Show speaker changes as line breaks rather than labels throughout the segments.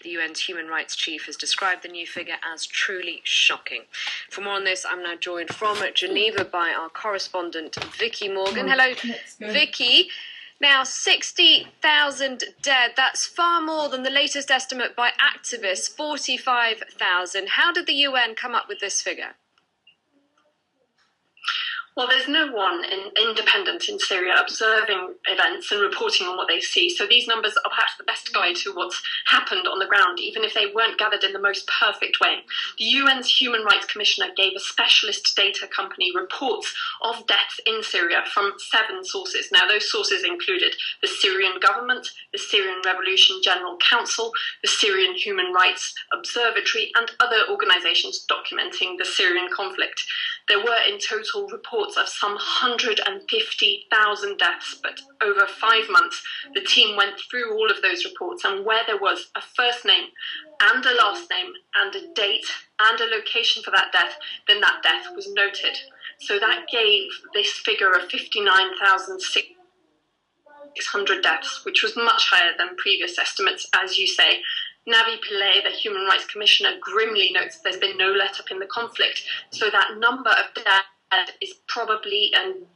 The UN's human rights chief has described the new figure as truly shocking. For more on this, I'm now joined from Geneva by our correspondent, Vicky Morgan. Hello, Vicky. Now, 60,000 dead. That's far more than the latest estimate by activists, 45,000. How did the UN come up with this figure?
Well, there's no one independent in Syria observing events and reporting on what they see. So these numbers are perhaps the best guide to what's happened on the ground, even if they weren't gathered in the most perfect way. The UN's Human Rights Commissioner gave a specialist data company reports of deaths in Syria from 7 sources. Now, those sources included the Syrian government, the Syrian Revolution General Council, the Syrian Human Rights Observatory, and other organizations documenting the Syrian conflict. There were in total reports of some 150,000 deaths, but over 5 months, the team went through all of those reports, and where there was a first name and a last name and a date and a location for that death, then that death was noted. So that gave this figure of 59,600 deaths, which was much higher than previous estimates, as you say. Navi Pillay, the Human Rights Commissioner, grimly notes there's been no let-up in the conflict, so that number of deaths is probably and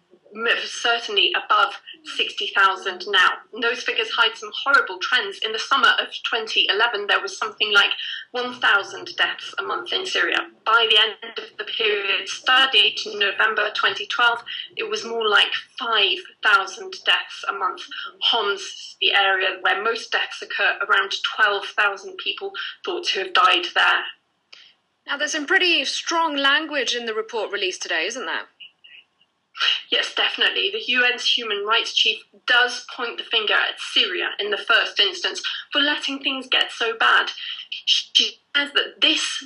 certainly above 60,000 now. And those figures hide some horrible trends. In the summer of 2011, there was something like 1,000 deaths a month in Syria. By the end of the period studied, in November 2012, it was more like 5,000 deaths a month. Homs, the area where most deaths occur, around 12,000 people thought to have died there.
Now, there's some pretty strong language in the report released today, isn't there?
Yes, definitely. The UN's human rights chief does point the finger at Syria in the first instance for letting things get so bad. She says that this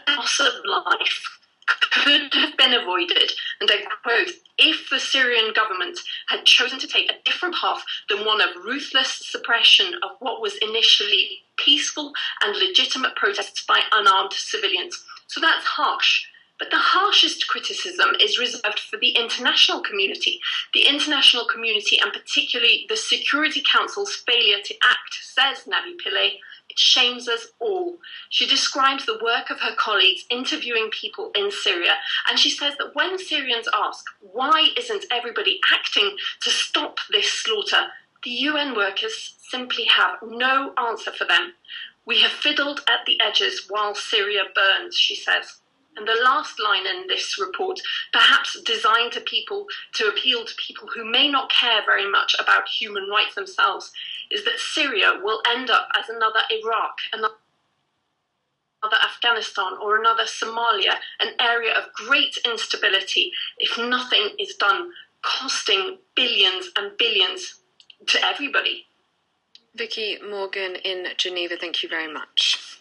loss of life could have been avoided, and I quote, if the Syrian government had chosen to take a different path than one of ruthless suppression of what was initially peaceful and legitimate protests by unarmed civilians. So that's harsh. But the harshest criticism is reserved for the international community. The international community, and particularly the Security Council's failure to act, says Navi Pillay, it shames us all. She describes the work of her colleagues interviewing people in Syria, and she says that when Syrians ask, why isn't everybody acting to stop this slaughter, the UN workers simply have no answer for them. We have fiddled at the edges while Syria burns, she says. And the last line in this report, perhaps designed to appeal to people who may not care very much about human rights themselves, is that Syria will end up as another Iraq, another Afghanistan, or another Somalia, an area of great instability if nothing is done, costing billions and billions to everybody.
Vicky Morgan in Geneva, thank you very much.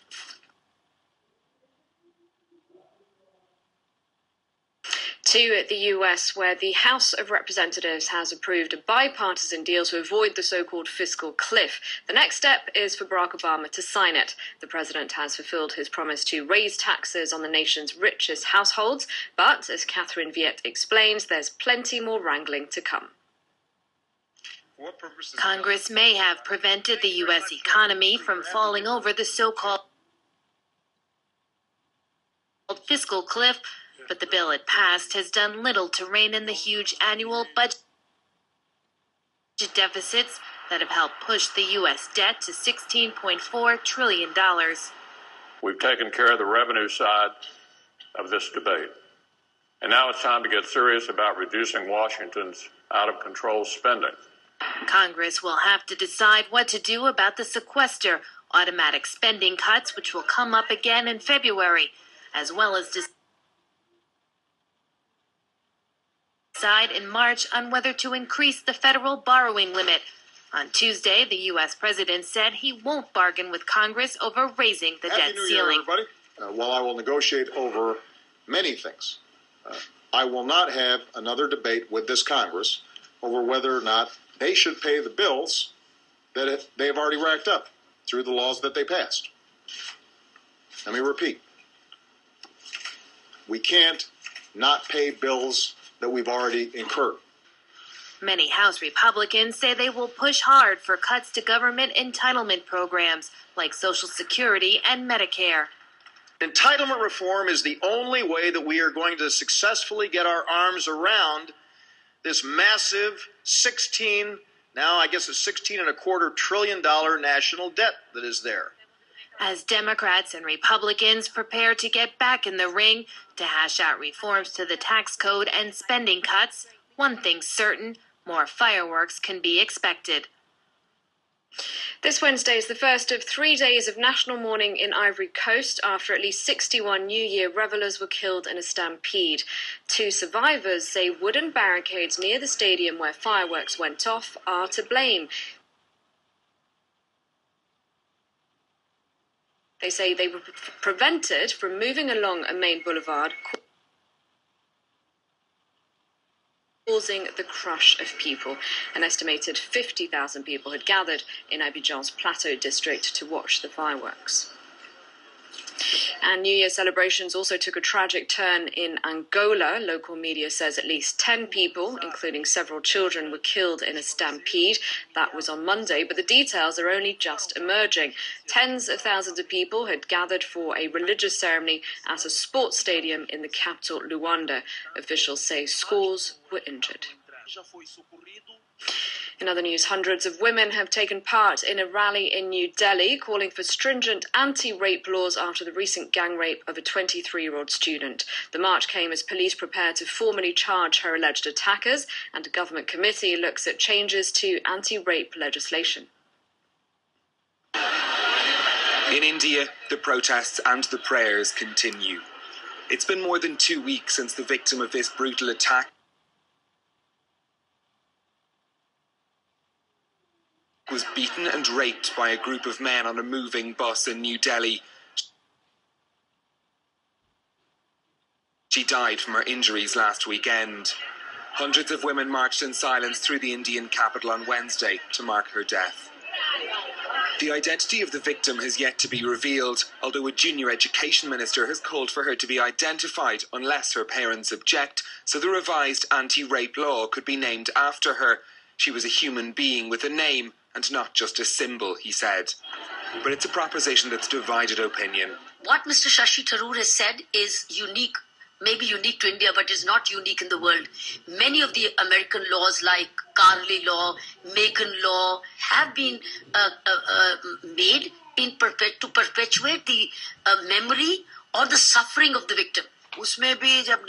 To the US, where the House of Representatives has approved a bipartisan deal to avoid the so-called fiscal cliff. The next step is for Barack Obama to sign it. The president has fulfilled his promise to raise taxes on the nation's richest households, but as Catherine Viette explains, there's plenty more wrangling to come.
Congress may have prevented the U.S. economy from falling over the so-called fiscal cliff, but the bill it passed has done little to rein in the huge annual budget deficits that have helped push the U.S. debt to $16.4 trillion.
We've taken care of the revenue side of this debate. And now it's time to get serious about reducing Washington's out-of-control spending.
Congress will have to decide what to do about the sequester, automatic spending cuts, which will come up again in February, as well as decide in March on whether to increase the federal borrowing limit. On Tuesday, the U.S. president said he won't bargain with Congress over raising the debt ceiling.
Happy New Year, everybody. While I will negotiate over many things, I will not have another debate with this Congress over whether or not they should pay the bills that they have already racked up through the laws that they passed. Let me repeat. We can't not pay bills that we've already incurred.
Many House Republicans say they will push hard for cuts to government entitlement programs like Social Security and Medicare.
Entitlement reform is the only way that we are going to successfully get our arms around this massive now I guess it's $16.25 trillion national debt that is there.
As Democrats and Republicans prepare to get back in the ring to hash out reforms to the tax code and spending cuts, one thing's certain, more fireworks can be expected.
This Wednesday is the first of 3 days of national mourning in Ivory Coast after at least 61 New Year revelers were killed in a stampede. 2 survivors say wooden barricades near the stadium where fireworks went off are to blame. They say they were prevented from moving along a main boulevard, causing the crush of people. An estimated 50,000 people had gathered in Abidjan's Plateau district to watch the fireworks. And New Year celebrations also took a tragic turn in Angola. Local media says at least 10 people, including several children, were killed in a stampede. That was on Monday, but the details are only just emerging. Tens of thousands of people had gathered for a religious ceremony at a sports stadium in the capital, Luanda. Officials say scores were injured. In other news, hundreds of women have taken part in a rally in New Delhi calling for stringent anti-rape laws after the recent gang rape of a 23-year-old student. The march came as police prepare to formally charge her alleged attackers, and a government committee looks at changes to anti-rape legislation.
In India, the protests and the prayers continue. It's been more than 2 weeks since the victim of this brutal attack was beaten and raped by a group of men on a moving bus in New Delhi. She died from her injuries last weekend. Hundreds of women marched in silence through the Indian capital on Wednesday to mark her death. The identity of the victim has yet to be revealed, although a junior education minister has called for her to be identified unless her parents object, so the revised anti-rape law could be named after her. She was a human being with a name, and not just a symbol, he said. But it's a proposition that's divided opinion.
What Mr. Shashi Tharoor has said is unique, maybe unique to India, but is not unique in the world. Many of the American laws like Carly law, Macon law have been made to perpetuate the memory or the suffering of the victim. Usme bhi jab